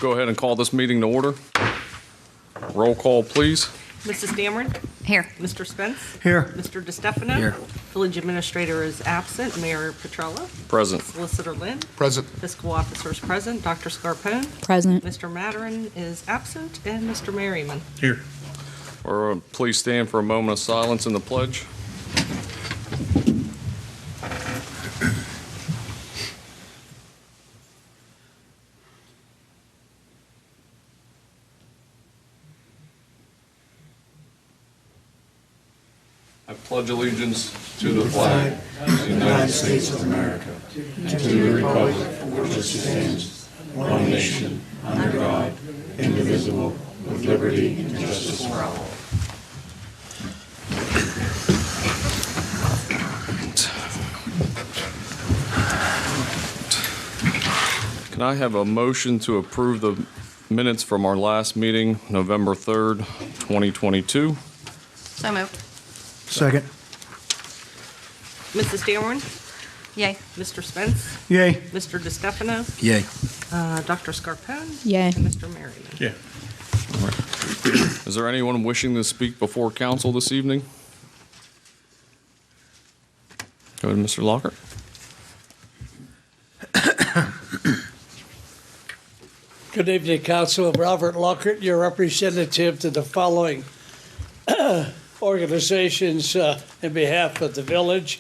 Go ahead and call this meeting to order. Roll call, please. Mrs. Dameron? Here. Mr. Spence? Here. Mr. DeStefano? Here. Village Administrator is absent. Mayor Petrella? Present. Solicitor Lynn? Present. Fiscal Officer is present. Dr. Scarpone? Present. Mr. Maturin is absent. And Mr. Merriman? Here. Or please stand for a moment of silence in the pledge. I pledge allegiance to the flag of the United States of America, and to the republic for which it stands, one nation, under God, indivisible, with liberty and justice for all. Can I have a motion to approve the minutes from our last meeting, November 3rd, 2022? So moved. Second. Mrs. Dameron? Yay. Mr. Spence? Yay. Mr. DeStefano? Yay. Dr. Scarpone? Yay. And Mr. Merriman? Yeah. Is there anyone wishing to speak before council this evening? Go ahead, Mr. Lockhart. Good evening, Council. Robert Lockhart, your representative to the following organizations in behalf of the village.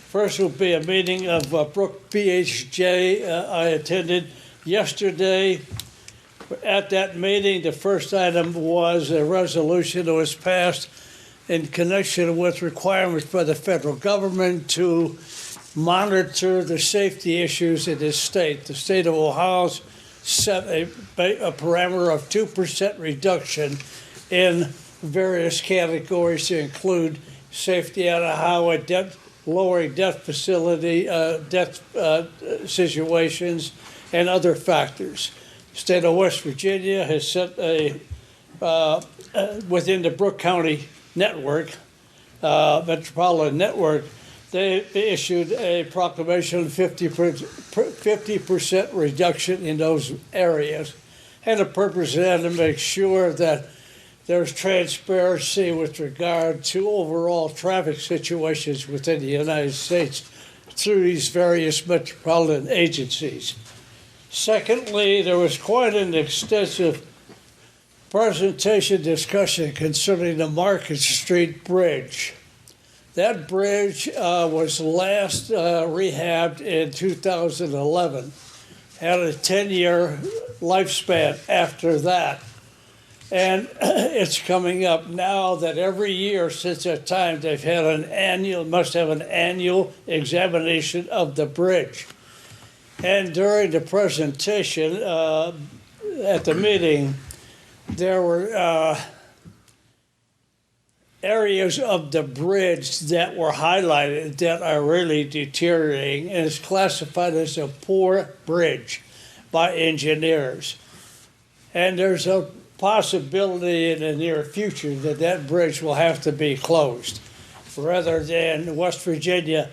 First will be a meeting of Brook BHJ I attended yesterday. At that meeting, the first item was a resolution that was passed in connection with requirements by the federal government to monitor the safety issues in this state. The state of Ohio's set a parameter of 2% reduction in various categories to include safety on a highway, lowering death facility, death situations, and other factors. The state of West Virginia has set a, within the Brooke County network, metropolitan network, they issued a proclamation of 50% reduction in those areas. And the purpose of that to make sure that there's transparency with regard to overall traffic situations within the United States through these various metropolitan agencies. Secondly, there was quite an extensive presentation discussion concerning the Market Street Bridge. That bridge was last rehabbed in 2011, had a 10-year lifespan after that. And it's coming up now that every year since that time, they've had must have an annual examination of the bridge. And during the presentation at the meeting, there were areas of the bridge that were highlighted that are really deteriorating and is classified as a poor bridge by engineers. And there's a possibility in the near future that that bridge will have to be closed rather than West Virginia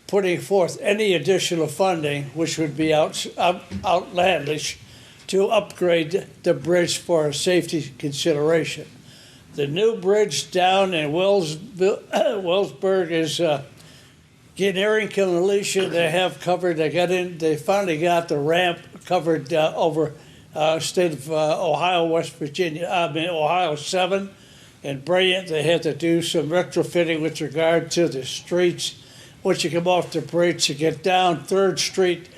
putting forth any additional funding, which would be outlandish, to upgrade the bridge for a safety consideration. The new bridge down in Wellsburg is nearing completion. They have covered. They finally got the ramp covered over state of Ohio, West Virginia. Ohio 7 and Brilliant. They had to do some retrofitting with regard to the streets. Once you come off the bridge, to get down 3rd Street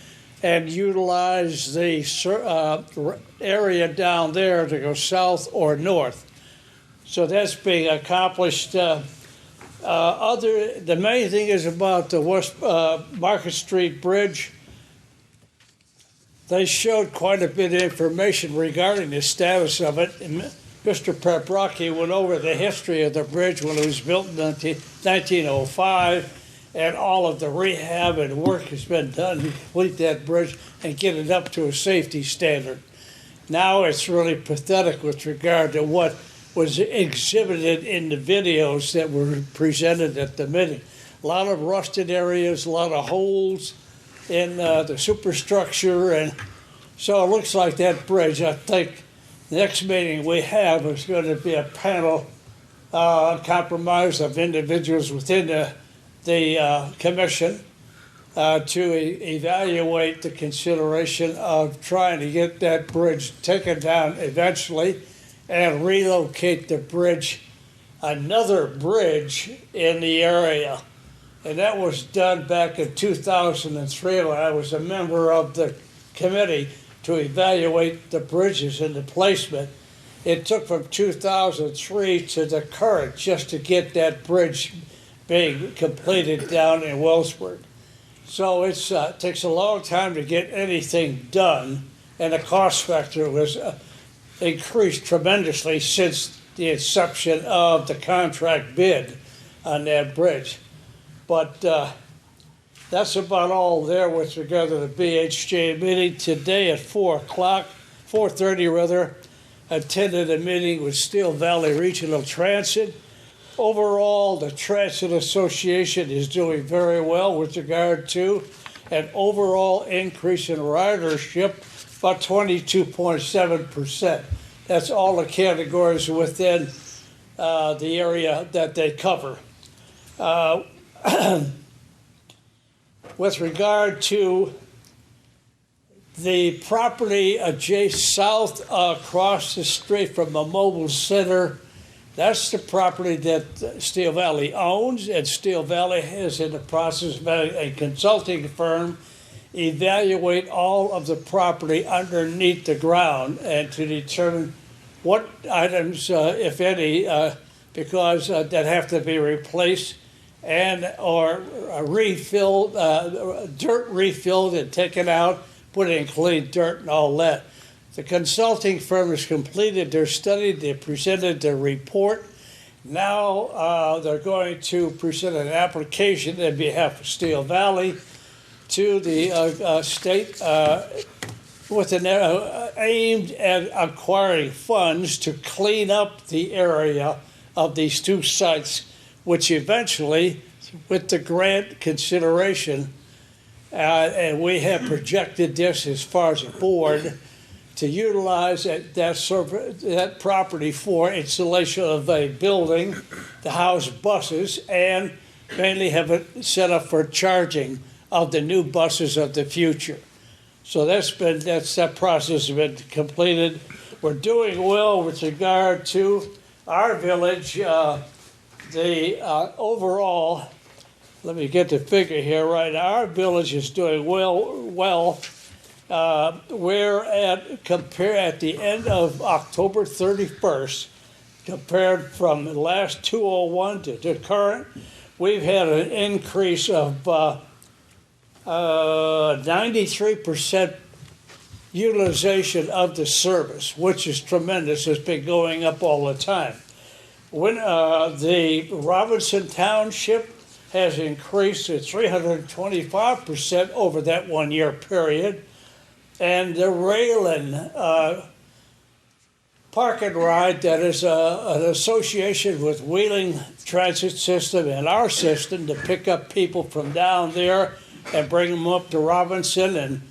and utilize the area down there to go south or north. So that's being accomplished. The main thing is about the West Market Street Bridge. They showed quite a bit of information regarding the status of it. And Mr. Pebrocki went over the history of the bridge when it was built in 1905, and all of the rehab and work has been done to complete that bridge and get it up to a safety standard. Now it's really pathetic with regard to what was exhibited in the videos that were presented at the meeting. A lot of rusted areas, a lot of holes in the superstructure, and So it looks like that bridge, I think, the next meeting we have is going to be a panel compromise of individuals within the commission to evaluate the consideration of trying to get that bridge taken down eventually and relocate the bridge, another bridge in the area. And that was done back in 2003 when I was a member of the committee to evaluate the bridges and the placement. It took from 2003 to the current just to get that bridge being completed down in Wellsburg. So it takes a long time to get anything done, and the cost factor was increased tremendously since the inception of the contract bid on that bridge. But that's about all there with regard to the BHJ meeting. Today at 4:30 rather, attended a meeting with Steel Valley Regional Transit. Overall, the Transit Association is doing very well with regard to an overall increase in ridership, about 22.7%. That's all the categories within the area that they cover. With regard to the property adjacent south across the street from the mobile center, that's the property that Steel Valley owns, and Steel Valley is in the process of having a consulting firm evaluate all of the property underneath the ground and to determine what items, if any, because that have to be replaced and or refilled, dirt refilled and taken out, put in clean dirt and all that. The consulting firm has completed their study. They presented their report. Now they're going to present an application on behalf of Steel Valley to the state with an aimed at acquiring funds to clean up the area of these two sites, which eventually, with the grant consideration, and we have projected this as far as a board, to utilize that property for installation of a building to house buses and mainly have it set up for charging of the new buses of the future. So that process has been completed. We're doing well with regard to our village. The overall, let me get the figure here right now. Our village is doing well. We're at the end of October 31st, compared from the last 201 to the current, we've had an increase of 93% utilization of the service, which is tremendous. It's been going up all the time. When the Robinson Township has increased to 325% over that 1 year period. And the Raylan Park and Ride, that is an association with Wheeling Transit System and our system to pick up people from down there and bring them up to Robinson and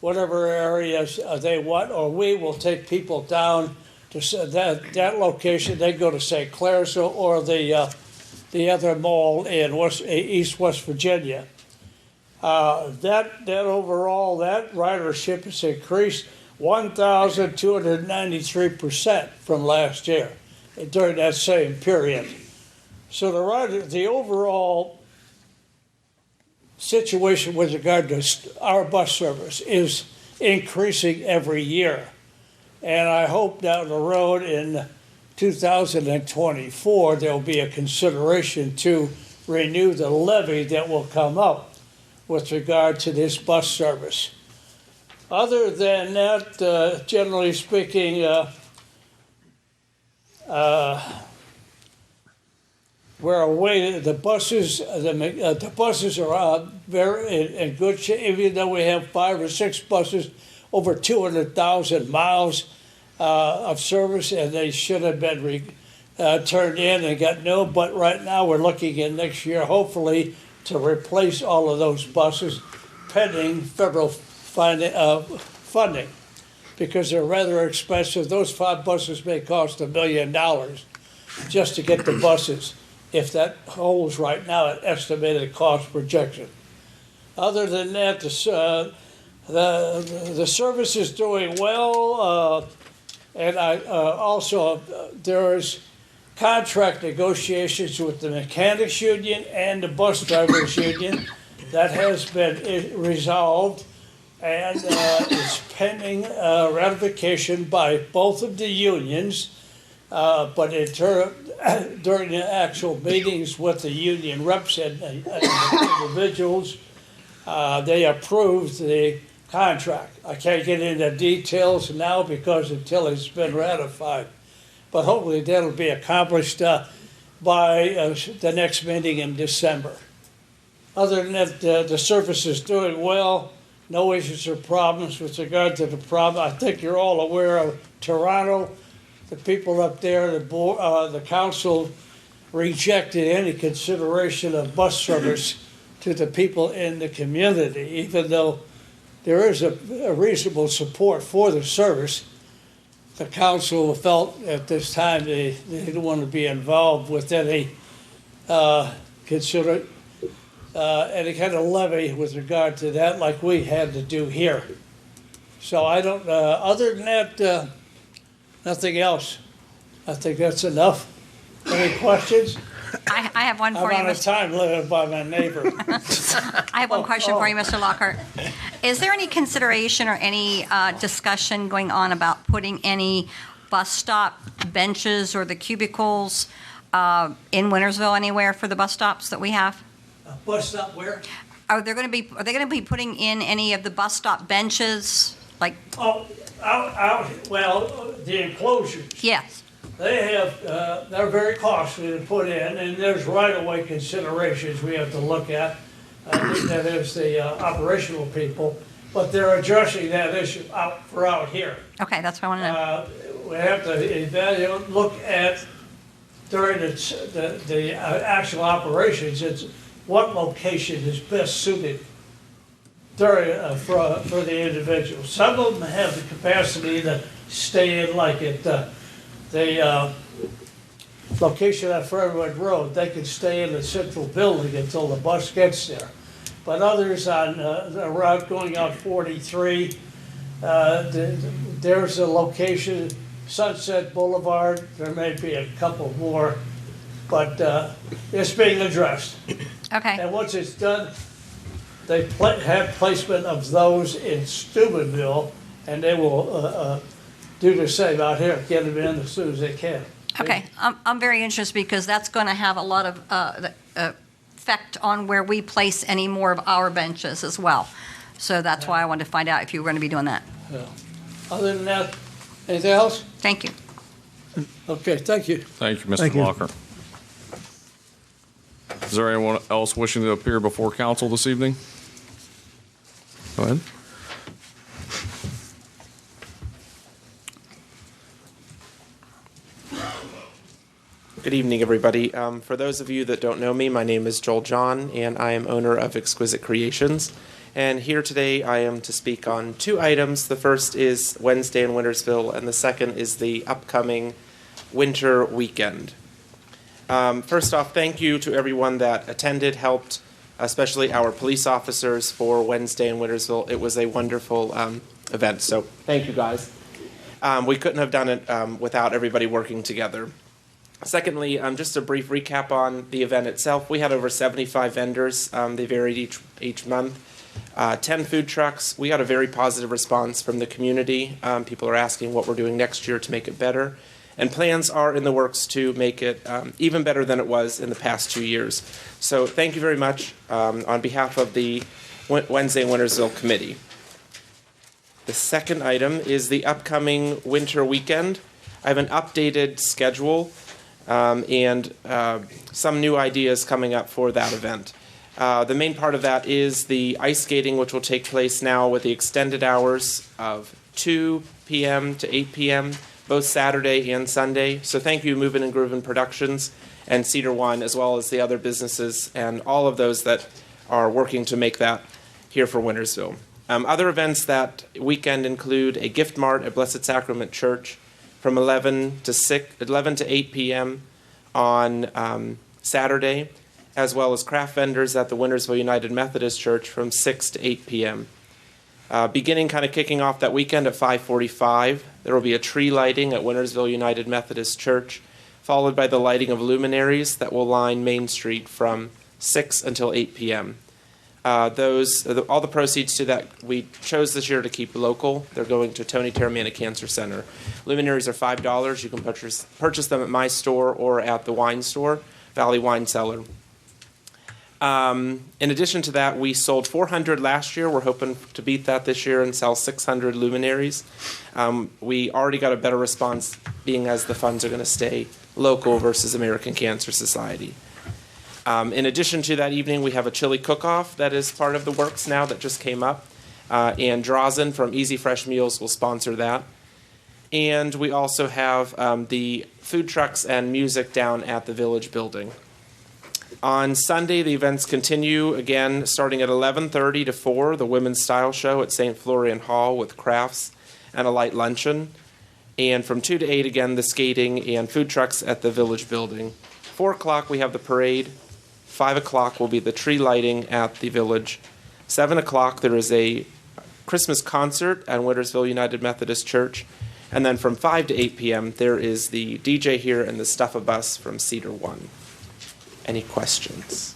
whatever areas they want, or we will take people down to that location. They go to St. Clair's or the other mall in East West Virginia. That overall, that ridership has increased 1,293% from last year during that same period. So the overall situation with regard to our bus service is increasing every year. And I hope down the road in 2024, there will be a consideration to renew the levy that will come up with regard to this bus service. Other than that, generally speaking, we're away. The buses are very in good shape. Even though we have 5 or 6 buses, over 200,000 miles of service, and they should have been turned in and got new. But right now, we're looking in next year, hopefully, to replace all of those buses, pending federal funding. because they're rather expensive. Those 5 buses may cost $1 million just to get the buses, if that holds right now at estimated cost projection. Other than that, the service is doing well, and also there's contract negotiations with the mechanics union and the bus drivers union. That has been resolved and is pending ratification by both of the unions. But during the actual meetings with the union reps and individuals, they approved the contract. I can't get into details now because until it's been ratified. But hopefully that'll be accomplished by the next meeting in December. Other than that, the service is doing well. No issues or problems with regard to the problem. I think you're all aware of Toronto. The people up there, the council rejected any consideration of bus service to the people in the community, even though there is a reasonable support for the service. The council felt at this time they didn't want to be involved with any any kind of levy with regard to that, like we had to do here. So I don't. Other than that, nothing else. I think that's enough. Any questions? I have one for I'm you, out of time living by my neighbor. I have one question for you, Mr. Lockhart. Is there any consideration or any discussion going on about putting any bus stop benches or the cubicles in Wintersville anywhere for the bus stops that we have? Bus stop where? Are they going to be putting in any of the bus stop benches? Like, Oh, well, the enclosures. yes. They have, they're very costly to put in, and there's right-of-way considerations we have to look at. I think that is the operational people, but they're addressing that issue out here. Okay, that's what I want to know. We have to evaluate, look at during the actual operations, it's what location is best suited during, for the individual. Some of them have the capacity to stay in like at the location on Fairwood Road. They can stay in the central building until the bus gets there. But others on the route going out 43, there's a location, Sunset Boulevard. There may be a couple more, but it's being addressed. Okay. And once it's done, they have placement of those in Steubenville, and they will do the same out here, get them in as soon as they can. Okay, I'm very interested because that's going to have a lot of effect on where we place any more of our benches as well. So that's why I wanted to find out if you were going to be doing that. Yeah. Other than that, anything else? Thank you. Okay, thank you. Thank you, Mr. Thank you. Walker. Is there anyone else wishing to appear before council this evening? Go ahead. Good evening, everybody. For those of you that don't know me, my name is Joel John, and I am owner of Exquisite Creations. And here today I am to speak on two items. The first is Wednesday in Wintersville, and the second is the upcoming winter weekend. First off, thank you to everyone that attended, helped, especially our police officers for Wednesday in Wintersville. It was a wonderful event, so thank you guys. We couldn't have done it without everybody working together. Secondly, just a brief recap on the event itself. We had over 75 vendors. They varied each month. 10 food trucks. We got a very positive response from the community. People are asking what we're doing next year to make it better. And plans are in the works to make it even better than it was in the past 2 years. So thank you very much on behalf of the Wednesday Wintersville Committee. The second item is the upcoming winter weekend. I have an updated schedule and some new ideas coming up for that event. The main part of that is the ice skating, which will take place now with the extended hours of 2 p.m. to 8 p.m., both Saturday and Sunday. So thank you, Movin' and Groovin' Productions and Cedar One, as well as the other businesses and all of those that are working to make that here for Wintersville. Other events that weekend include a gift mart at Blessed Sacrament Church from 11 to 8 p.m. on Saturday, as well as craft vendors at the Wintersville United Methodist Church from 6 to 8 p.m. Kicking off that weekend at 5:45, there will be a tree lighting at Wintersville United Methodist Church, followed by the lighting of luminaries that will line Main Street from 6 until 8 p.m. All the proceeds to that we chose this year to keep local. They're going to Tony Terramana Cancer Center. Luminaries are $5. You can purchase them at my store or at the wine store, Valley Wine Cellar. In addition to that, we sold 400 last year. We're hoping to beat that this year and sell 600 luminaries. We already got a better response, being as the funds are going to stay local versus American Cancer Society. In addition to that evening, we have a chili cook-off that is part of the works now that just came up. And Drazen from Easy Fresh Meals will sponsor that. And we also have the food trucks and music down at the Village Building. On Sunday, the events continue again, starting at 11:30 to 4, the Women's Style Show at St. Florian Hall with crafts and a light luncheon. And from 2 to 8, again, the skating and food trucks at the Village Building. 4 o'clock, we have the parade. 5 o'clock will be the tree lighting at the Village. 7 o'clock, there is a Christmas concert at Wintersville United Methodist Church. And then from 5 to 8 p.m., there is the DJ here and the Stuff-A-Bus from Cedar One. Any questions?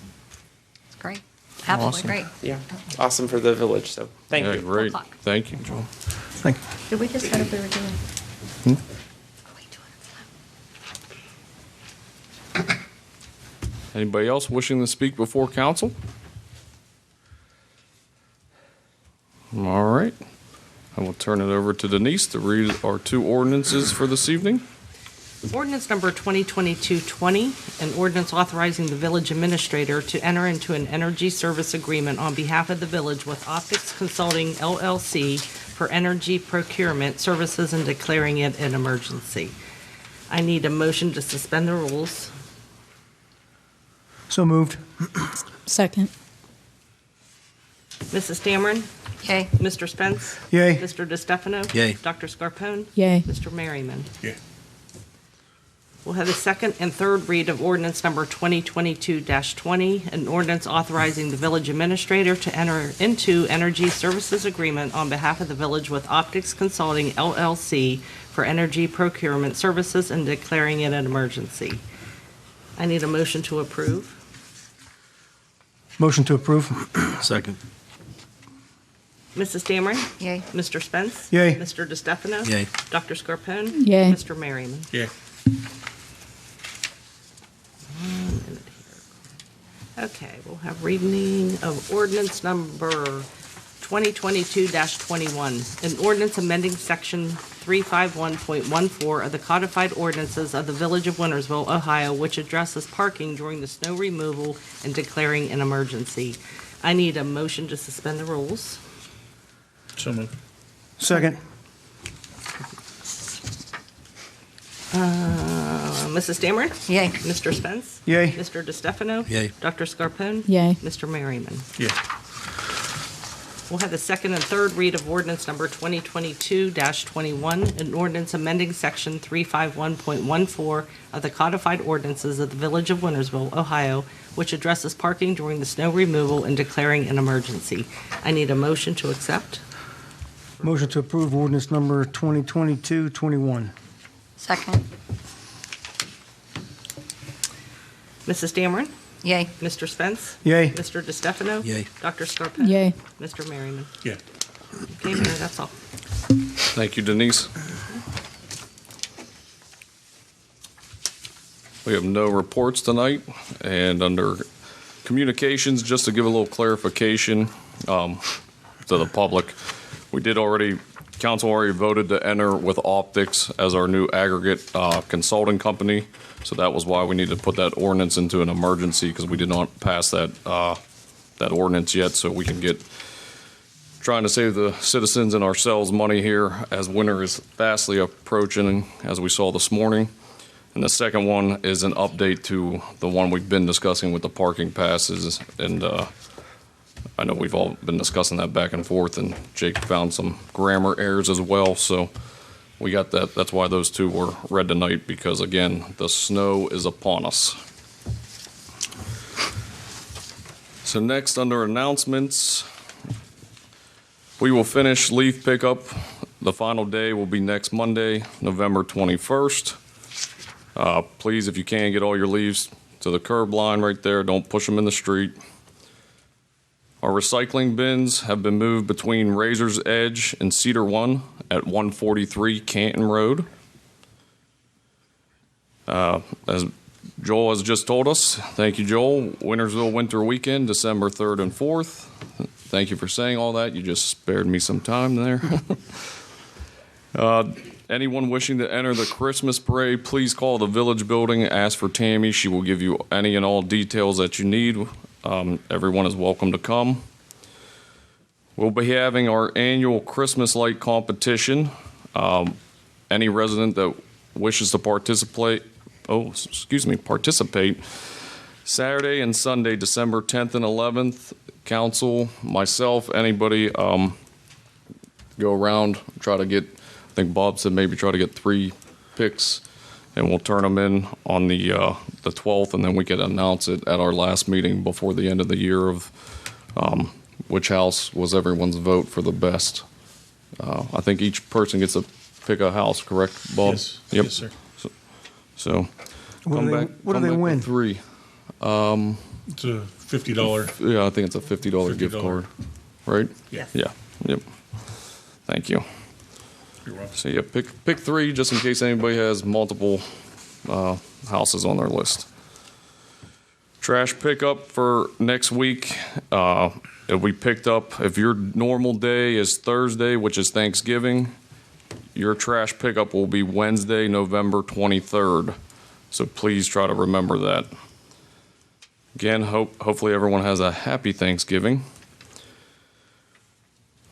It's great. Absolutely Awesome. great. Yeah, awesome for the Village, so thank Yeah, you. great. O'clock. Thank you, Joel. Thank you. Did we decide if we were doing? Are we doing it? Anybody else wishing to speak before council? All right. I will turn it over to Denise to read our 2 ordinances for this evening. Ordinance number 2022-20, an ordinance authorizing the village administrator to enter into an energy service agreement on behalf of the village with Optics Consulting LLC for energy procurement services and declaring it an emergency. I need a motion to suspend the rules. So moved. Second. Mrs. Dameron? Yay. Mr. Spence? Yay. Mr. DeStefano? Yay. Dr. Scarpone? Yay. Mr. Merriman? Yay. We'll have the second and third read of ordinance number 2022-20, an ordinance authorizing the village administrator to enter into energy services agreement on behalf of the village with Optics Consulting LLC for energy procurement services and declaring it an emergency. I need a motion to approve. Motion to approve. Second. Mrs. Dameron? Yay. Mr. Spence? Yay. Mr. DeStefano? Yay. Dr. Scarpone? Yay. Mr. Merriman? Yay. 1 minute here. Okay, we'll have reading of ordinance number 2022-21, an ordinance amending section 351.14 of the codified ordinances of the Village of Wintersville, Ohio, which addresses parking during the snow removal and declaring an emergency. I need a motion to suspend the rules. So moved. Second. Mrs. Dameron? Yay. Mr. Spence? Yay. Mr. DeStefano? Yay. Dr. Scarpone? Yay. Mr. Merriman? Yay. We'll have the second and third read of ordinance number 2022-21, an ordinance amending section 351.14 of the codified ordinances of the Village of Wintersville, Ohio, which addresses parking during the snow removal and declaring an emergency. I need a motion to accept. Motion to approve ordinance number 2022-21. Second. Mrs. Dameron? Yay. Mr. Spence? Yay. Mr. DeStefano? Yay. Dr. Scarpone? Yay. Mr. Merriman? Yay. Okay, Mayor, that's all. Thank you, Denise. We have no reports tonight, and under communications, just to give a little clarification to the public, we did already, council already voted to enter with Optics as our new aggregate consulting company, so that was why we needed to put that ordinance into an emergency, because we did not pass that that ordinance yet, so we can get trying to save the citizens and ourselves money here as winter is fastly approaching, as we saw this morning. And the second one is an update to the one we've been discussing with the parking passes and I know we've all been discussing that back and forth, and Jake found some grammar errors as well, so we got that. That's why those two were read tonight, because again, the snow is upon us. So next, under announcements, we will finish leaf pickup. The final day will be next Monday, November 21st. Please, if you can, get all your leaves to the curb line right there. Don't push them in the street. Our recycling bins have been moved between Razor's Edge and Cedar One at 143 Canton Road. As Joel has just told us, thank you, Joel. Wintersville Winter Weekend, December 3rd and 4th. Thank you for saying all that. You just spared me some time there. Anyone wishing to enter the Christmas parade, please call the Village Building. Ask for Tammy. She will give you any and all details that you need. Everyone is welcome to come. We'll be having our annual Christmas light competition. Any resident that wishes to participate, Saturday and Sunday, December 10th and 11th. Council, myself, anybody, go around, try to get, I think Bob said maybe try to get 3 picks, and we'll turn them in on the 12th, and then we can announce it at our last meeting before the end of the year of which house was everyone's vote for the best. I think each person gets to pick a house, correct, Bob? Yes. Yep. Yes, sir. So What do they win? 3. It's a $50. Yeah, I think it's a $50 gift $50. card, right? Yes. Yeah, yep. Thank you. You're welcome. So yeah, pick 3 just in case anybody has multiple houses on their list. Trash pickup for next week. It'll be picked up, if your normal day is Thursday, which is Thanksgiving, your trash pickup will be Wednesday, November 23rd. So please try to remember that. Again, hopefully everyone has a happy Thanksgiving.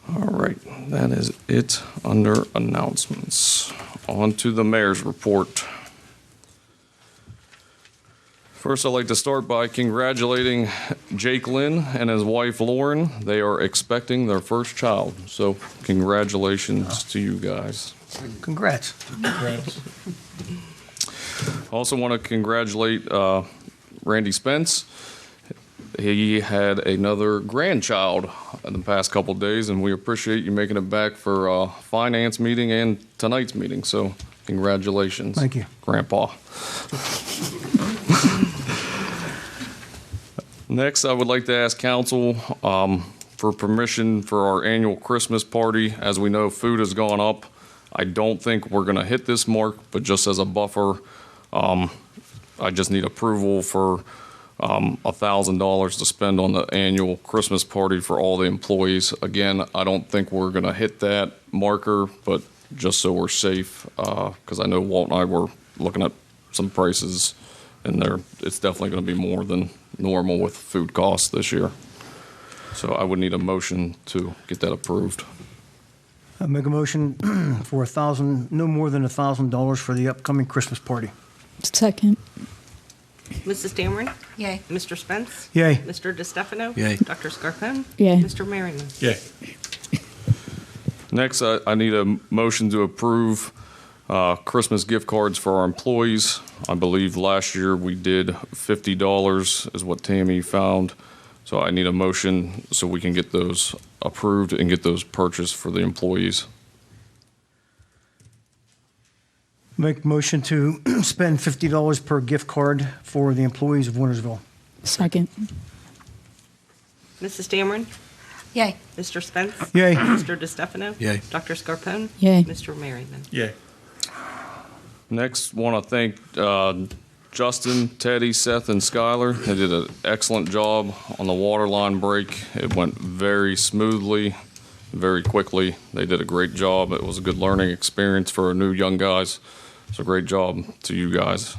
All right, that is it under announcements. On to the mayor's report. First, I'd like to start by congratulating Jake Lynn and his wife Lauren. They are expecting their first child, so congratulations to you guys. Congrats. Congrats. Also want to congratulate Randy Spence. He had another grandchild in the past couple of days, and we appreciate you making it back for a finance meeting and tonight's meeting. So congratulations. Thank you. Grandpa. Next, I would like to ask council for permission for our annual Christmas party. As we know, food has gone up. I don't think we're going to hit this mark, but just as a buffer, I just need approval for $1,000 to spend on the annual Christmas party for all the employees. Again, I don't think we're going to hit that marker, but just so we're safe, because I know Walt and I were looking at some prices, and it's definitely going to be more than normal with food costs this year. So I would need a motion to get that approved. I make a motion for no more than $1,000 for the upcoming Christmas party. Second. Mrs. Dameron? Yay. Mr. Spence? Yay. Mr. DeStefano? Yay. Dr. Scarpone? Yay. Mr. Merriman? Yay. Next, I need a motion to approve Christmas gift cards for our employees. I believe last year we did $50 is what Tammy found. So I need a motion so we can get those approved and get those purchased for the employees. Make a motion to spend $50 per gift card for the employees of Wintersville. Second. Mrs. Dameron? Yay. Mr. Spence? Yay. Mr. DeStefano? Yay. Dr. Scarpone? Yay. Mr. Merriman? Yay. Next, want to thank Justin, Teddy, Seth, and Skylar. They did an excellent job on the water line break. It went very smoothly, very quickly. They did a great job. It was a good learning experience for our new young guys. So great job to you guys.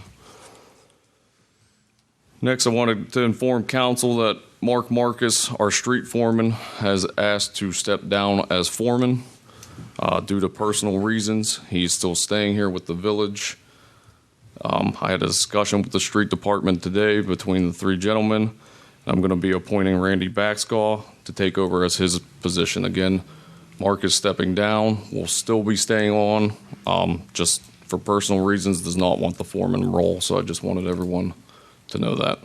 Next, I wanted to inform council that Mark Marcus, our street foreman, has asked to step down as foreman due to personal reasons. He's still staying here with the village. I had a discussion with the street department today between the 3 gentlemen. I'm going to be appointing Randy Baxgaw to take over as his position again. Mark is stepping down. Will still be staying on. Just for personal reasons, does not want the foreman role. So I just wanted everyone to know that.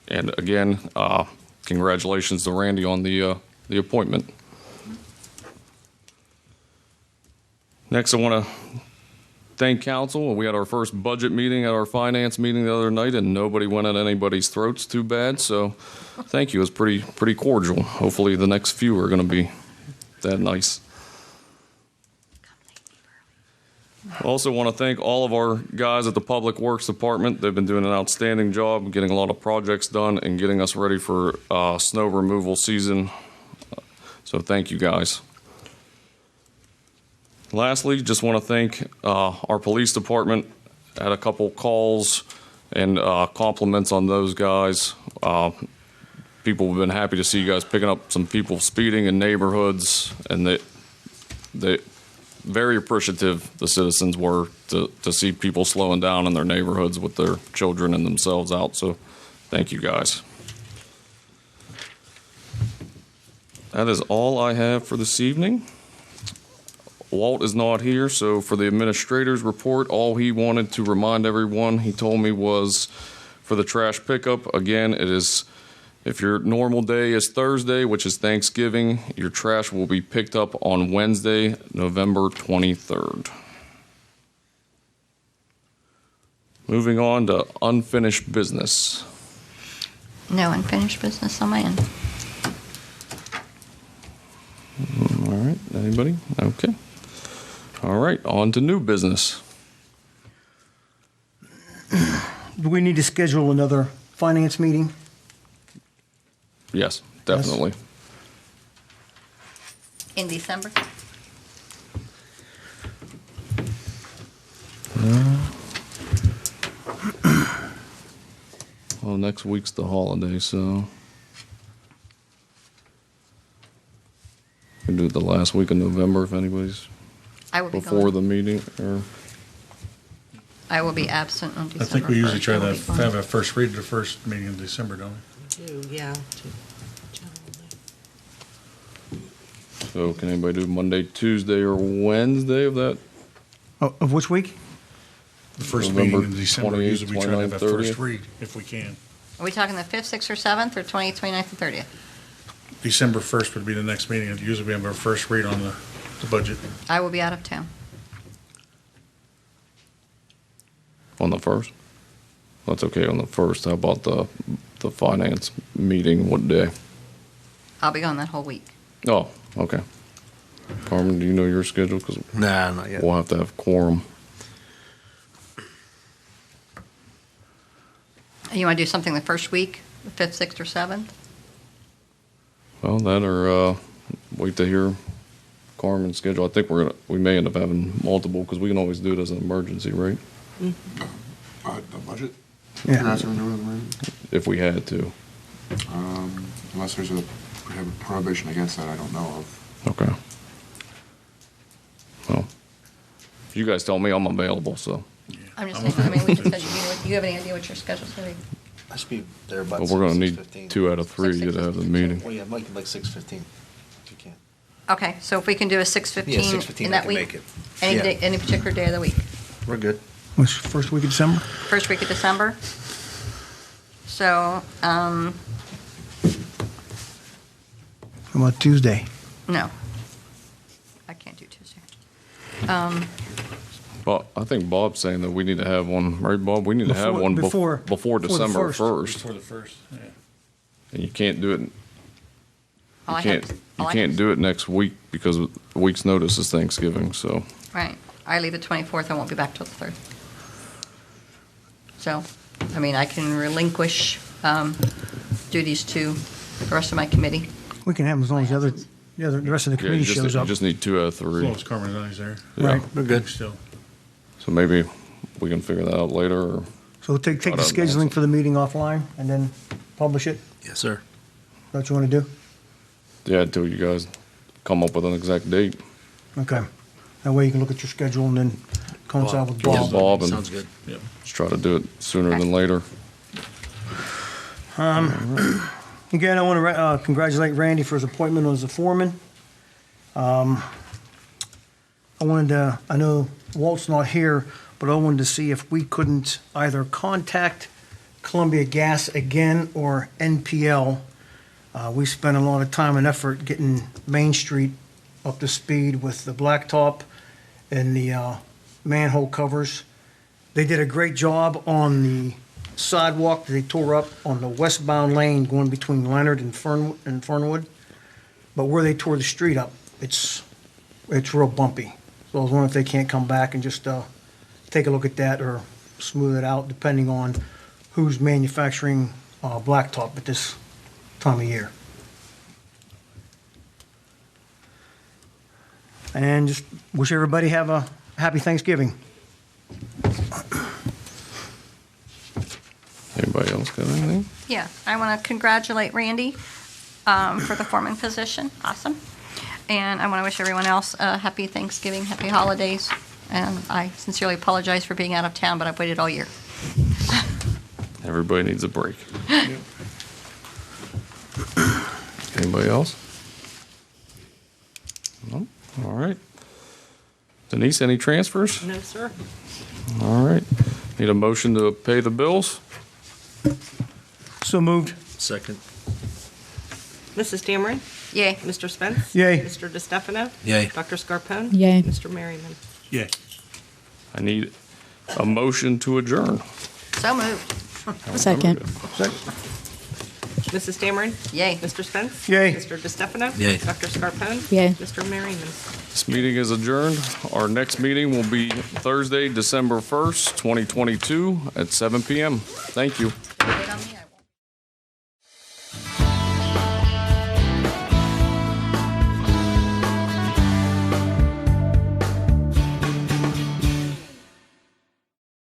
And again, congratulations to Randy on the appointment. Next, I want to thank council. We had our first budget meeting at our finance meeting the other night, and nobody went at anybody's throats too bad. So, thank you. It was pretty cordial. Hopefully, the next few are going to be that nice. I also want to thank all of our guys at the Public Works Department. They've been doing an outstanding job getting a lot of projects done and getting us ready for snow removal season. So, thank you guys. Lastly, just want to thank our police department. Had a couple calls and compliments on those guys. People have been happy to see you guys picking up some people speeding in neighborhoods, and they very appreciative, the citizens were, to see people slowing down in their neighborhoods with their children and themselves out. So thank you guys. That is all I have for this evening. Walt is not here, so for the administrator's report, all he wanted to remind everyone, he told me, was for the trash pickup. Again, it is, if your normal day is Thursday, which is Thanksgiving, your trash will be picked up on Wednesday, November 23rd. Moving on to unfinished business. No unfinished business on my end. All right, anybody? Okay. All right, on to new business. Do we need to schedule another finance meeting? Yes, definitely. In December? Well, next week's the holiday, so we can do it the last week of November if anybody's I will be before gone. the meeting. Or I will be absent on I December think we usually 1st. try I will to be gone. have a first read at the first meeting in December, don't we? Yeah. so, can anybody do Monday, Tuesday, or Wednesday of that? Of which week? The first November meeting in December, 28th, usually we try to have a 29th, first 30th. read if we can. Are we talking the 5th, 6th, or 7th, or 28th, 29th, and 30th? December 1st would be the next meeting, and usually we have our first read on the budget. I will be out of town. On the 1st? That's okay on the 1st. How about the finance meeting? What day? I'll be gone that whole week. Oh, okay. Carmen, do you know your schedule? Because Nah, not yet. we'll have to have quorum. You want to do something the first week, the 5th, 6th, or 7th? Well, that or wait to hear Carmen's schedule. I think we may end up having multiple because we can always do it as an emergency, right? The budget? Yeah. You're asking to do it, right? If we had to. Unless there's a prohibition against that, I don't know of. Okay. Well, if you guys tell me, I'm available. So, I'm just saying, I mean, we can schedule, do you have any idea what your schedule's going to be? I should be there about but we're going to need 6:15. 2 out of 3 to have the meeting. Well, yeah, Mike, like 6:15, if you can. Okay, so if we can do a 6:15 Yeah, 6:15, in I that can week? make it. Any Yeah. day, any particular day of the week? We're good. Which, first week of December? First week of December? So, How about Tuesday? no. I can't do Tuesday. But I think Bob's saying that we need to have one, right, Bob? We need to have Before- one before- before before the December 1st. Before the 1st, yeah. And you can't do it. All I You have- can't. all You I can't have- do it next week because a week's notice is Thanksgiving. So. Right. I leave the 24th. I won't be back till the 3rd. So, I mean, I can relinquish duties to the rest of my committee. We can have them as long as the rest of the Yeah, committee you shows up. just need 2 out of As 3. long as Carmen and I's there. Yeah. Right. We're good. Still. So maybe we can figure that out later. Or, So we'll take the Hold on, scheduling Nancy. for the meeting offline and then publish it? Yes, sir. That's what you want to do? yeah, until you guys come up with an exact date. Okay. That way you can look at your schedule and then coincide with Yeah, Bob. Bob, and Sounds good. Yep. just try to do it sooner than later. Again, I want to congratulate Randy for his appointment as a foreman. I know Walt's not here, but I wanted to see if we couldn't either contact Columbia Gas again or NPL. We spent a lot of time and effort getting Main Street up to speed with the blacktop and the manhole covers. They did a great job on the sidewalk that they tore up on the westbound lane going between Leonard and Fernwood. But where they tore the street up, it's real bumpy. So I was wondering if they can't come back and just take a look at that or smooth it out, depending on who's manufacturing blacktop at this time of year. And just wish everybody have a happy Thanksgiving. Anybody else got anything? Yeah, I want to congratulate Randy for the foreman position. Awesome. And I want to wish everyone else a happy Thanksgiving, happy holidays. And I sincerely apologize for being out of town, but I've waited all year. Everybody needs a break. Anybody else? No? All right. Denise, any transfers? No, sir. All right. Need a motion to pay the bills? So moved. Second. Mrs. Dameron? Yay. Mr. Spence? Yay. Mr. DeStefano? Yay. Dr. Scarpone? Yay. Mr. Merriman? Yeah. I need a motion to adjourn. So moved. Second. Mrs. Dameron? Yay. Mr. Spence? Yay. Mr. DeStefano? Yay. Dr. Scarpone? Yay. Mr. Merriman? This meeting is adjourned. Our next meeting will be Thursday, December 1st, 2022 at 7 p.m. Thank you. Wait on the